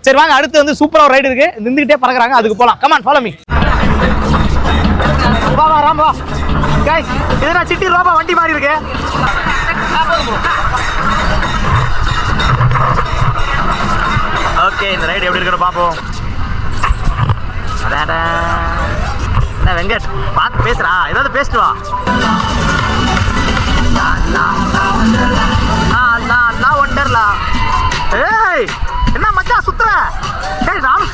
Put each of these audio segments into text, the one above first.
சரி வாங்க, அடுத்து வந்து சூப்பரா ஒரு ரைடு இருக்கு, நின்றுகிட்டே பறக்குறாங்க, அதுக்கு போலாம். Come on follow me. வா வா ராம் வா. கைஸ் இதுனா சிட்டி ரோபா வண்டி மாதிரி இருக்கு. ஓகே, இந்த ரைடு எப்படி இருக்குன்னு பாப்போம். என்ன வெங்கட் பார்த்து பேசுறா, ஏதாவது பேசிட்டு வா. ஒண்டர்லா. ஏய் என்ன மச்சான் சுத்துற? ஏய் ராம்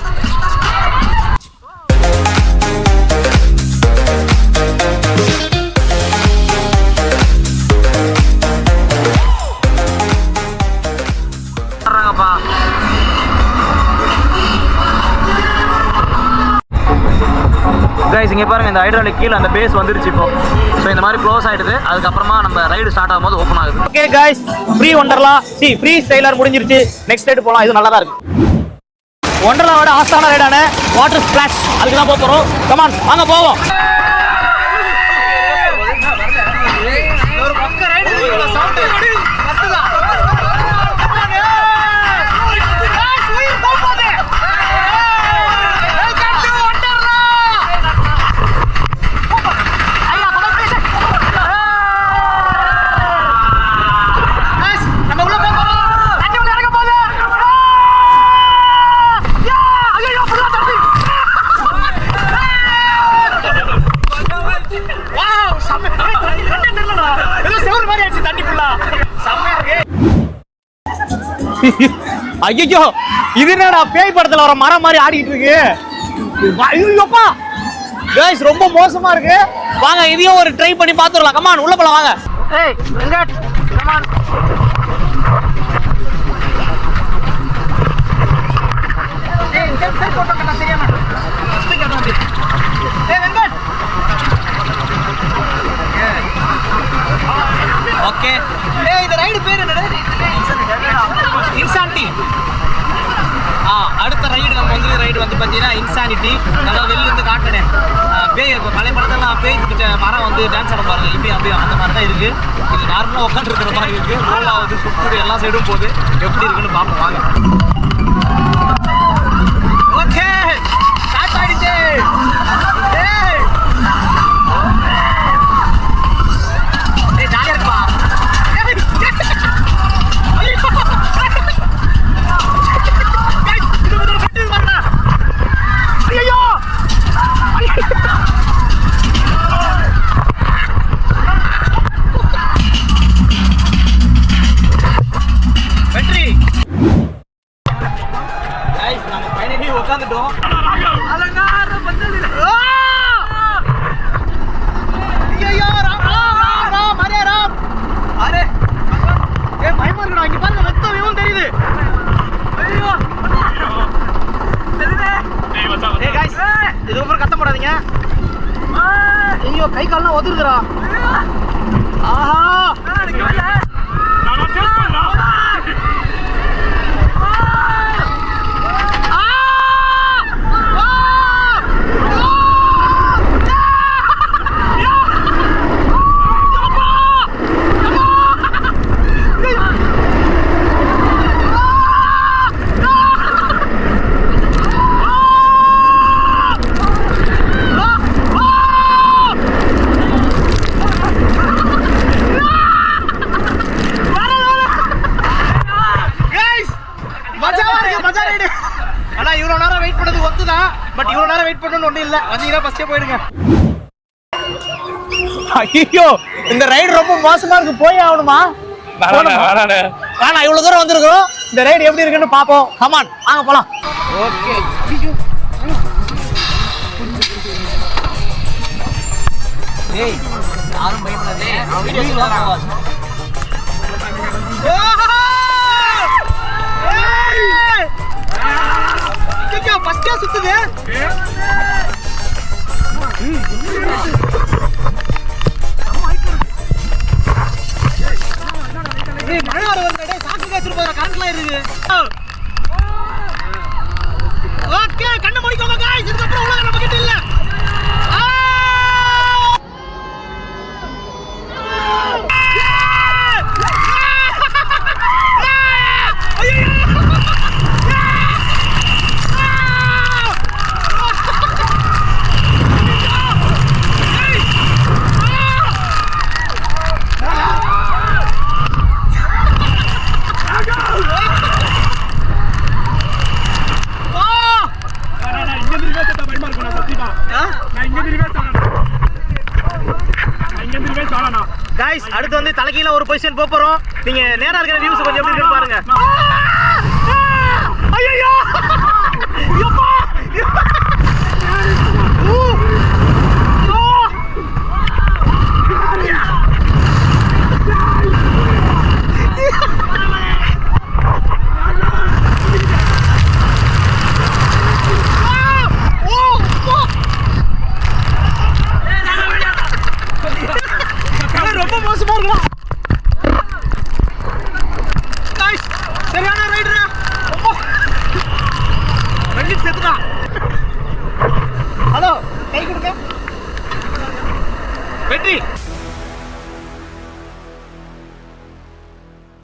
கைஸ், இங்கே பாருங்க, இந்த ஹைட்ராலிக் கீழே அந்த பேஸ் வந்துருச்சு இப்போ. ஸோ இந்த மாதிரி க்ளோஸ் ஆயிடுது, அதுக்கப்புறமா நம்ம ரைடு ஸ்டார்ட் ஆகும்போது ஓப்பன் ஆகுது. Okay guys, free Wonderla free styler முடிஞ்சிருச்சு. நெக்ஸ்ட் ரைடு போகலாம், இது நல்லா தான் இருக்கு. ஒண்டர்லாவோட ஆஸ்தான ரைடான வாட்டர் ஸ்பிளாஷ், அதுக்கு தான் போக போகிறோம். கமான் வாங்க போவோம். ஐயோ, இது என்னடா பேய் படத்துல வர மரம் மாதிரி ஆடிட்டு இருக்கு. ஐயோப்பா गाइस, ரொம்ப மோசமா இருக்கு. வாங்க இதையும் ஒரு ட்ரை பண்ணி பாத்துறலாம். கமான் உள்ள போலாம் வாங்க. ஏய் வெங்கட் கமான். ஏய் செல்ஃபி போட்டோ கட்ட தெரியாம ஸ்பீக்கர் வந்து. ஏய் வெங்கட். ஓகே. ஏய் இந்த ரைடு பேர் என்னடா? இன்சானிட்டி. அடுத்த ரைடு நம்ம வந்து ரைடு வந்து பார்த்தீங்கன்னா இன்சானிட்டி. நல்லா வெளில இருந்து காட்டுனேன். பேய் இருக்கும், பழைய படத்தெல்லாம் பேய் மரம் வந்து டான்ஸ் ஆட பாருங்க, இப்படி அப்படியே அந்த மாதிரி தான் இருக்கு. இது நார்மலாக உட்காந்துருக்கிற மாதிரி இருக்கு. ரோல் ஆகுது, சுற்றுது, எல்லா சைடும் போகுது. எப்படி இருக்குன்னு பார்ப்போம் வாங்க. ஓகே ஸ்டார்ட் ஆயிடுச்சு. ஜாலியாக இருக்குப்பா. இதுக்கப்புறம் கத்த போடாதீங்க. ஐயோ கை கால்லாம் ஒதுருதுடா. ஆஹா போயிடுங்க. ஐயோ இந்த ரைடு ரொம்ப மோசமா இருக்கு, போய் ஆகணுமா? வேணாம், இவ்வளவு தூரம் வந்திருக்கோம். இந்த ரைடு எப்படி இருக்குன்னு பாப்போம். கமான் வாங்க போலாம். ஓகே ஏய் யாரும் பயப்படாதே, வீடியோ சொல்லுங்க. ஏய் ஃபர்ஸ்ட் சுத்துது. மழை வர வருது, சாக்கு காய்ச்சிட்டு போற கரண்ட்லாம் இருக்கு. ஓகே கண்ணை மூடிக்கோங்க गाइस, இதுக்கப்புறம் உலகம் நம்ம கிட்ட இல்ல. गाइस அடுத்து வந்து தலைகீழ ஒரு பொசிஷன் போறோம். நீங்க நேரா இருக்கிற வியூஸ் கொஞ்சம் எப்படி இருக்கு பாருங்க. ஐயோ! யப்பா! ரொம்ப மோசமா இருக்குடா. गाइस சரியான ரைடரா. ரஞ்சித் செத்துடா. ஹலோ கை கொடுங்க. வெற்றி.